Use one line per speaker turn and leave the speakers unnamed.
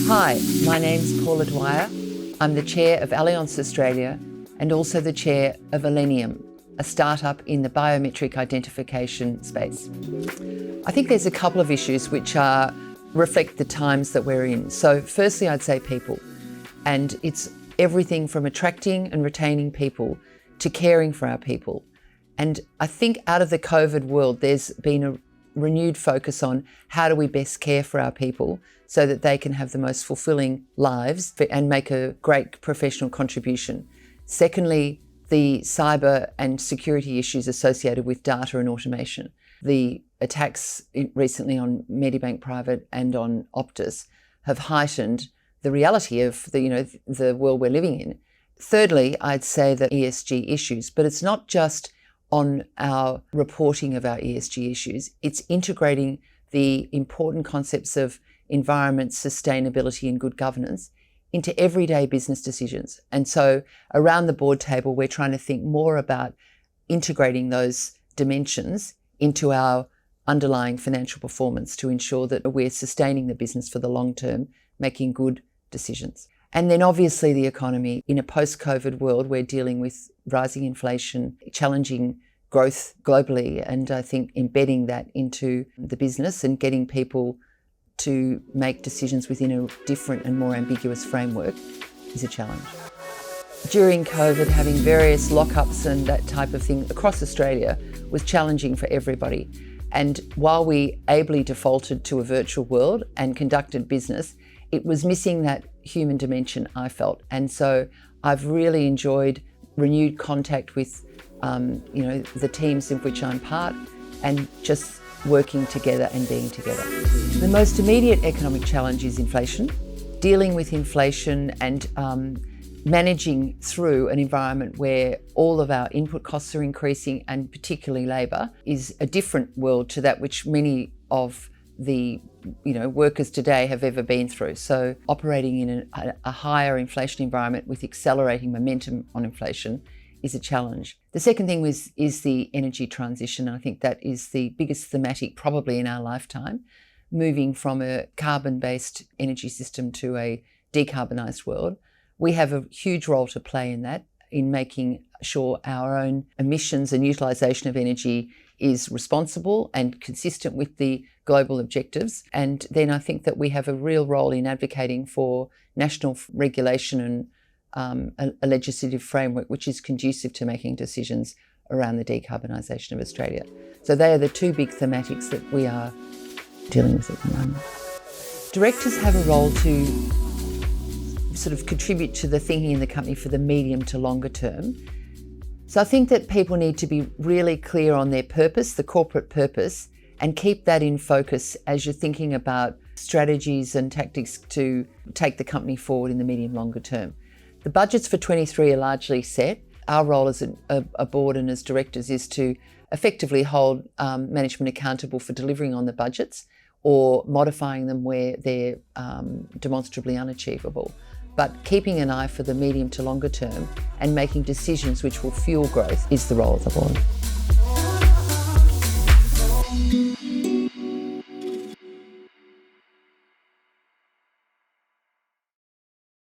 Hi, my name's Paula Dwyer. I'm the chair of Allianz Australia and also the chair of Allianz, a startup in the biometric identification space. I think there's a couple of issues which reflect the times that we're in. So firstly, I'd say people. And it's everything from attracting and retaining people to caring for our people. And I think out of the COVID world, there's been a renewed focus on how do we best care for our people so that they can have the most fulfilling lives and make a great professional contribution. Secondly, the cyber and security issues associated with data and automation. The attacks recently on Medibank Private and on Optus have heightened the reality of the world we're living in. Thirdly, I'd say the ESG issues, but it's not just on our reporting of our ESG issues, it's integrating the important concepts of environment, sustainability and good governance into everyday business decisions. And so around the board table, we're trying to think more about integrating those dimensions into our underlying financial performance to ensure that we're sustaining the business for the long term, making good decisions. And then obviously the economy. In a post-COVID world, we're dealing with rising inflation, challenging growth globally, and I think embedding that into the business and getting people to make decisions within a different and more ambiguous framework is a challenge. During COVID, having various lockups and that type of thing across Australia was challenging for everybody. And while we ably defaulted to a virtual world and conducted business, it was missing that human dimension, I felt. And so I've really enjoyed renewed contact with the teams in which I'm part and just working together and being together. The most immediate economic challenge is inflation. Dealing with inflation and managing through an environment where all of our input costs are increasing, and particularly labour, is a different world to that which many of the workers today have ever been through. So operating in a higher inflation environment with accelerating momentum on inflation is a challenge. The second thing is the energy transition. I think that is the biggest thematic probably in our lifetime, moving from a carbon-based energy system to a decarbonised world. We have a huge role to play in that, in making sure our own emissions and utilisation of energy is responsible and consistent with the global objectives. And then I think that we have a real role in advocating for national regulation and a legislative framework which is conducive to making decisions around the decarbonisation of Australia. So they are the two big thematics that we are dealing with at the moment. Directors have a role to sort of contribute to the thinking in the company for the medium to longer term. So I think that people need to be really clear on their purpose, the corporate purpose, and keep that in focus as you're thinking about strategies and tactics to take the company forward in the medium longer term. The budgets for 23 are largely set. Our role as a board and as directors is to effectively hold management accountable for delivering on the budgets or modifying them where they're demonstrably unachievable. But keeping an eye for the medium to longer term and making decisions which will fuel growth is the role of the board.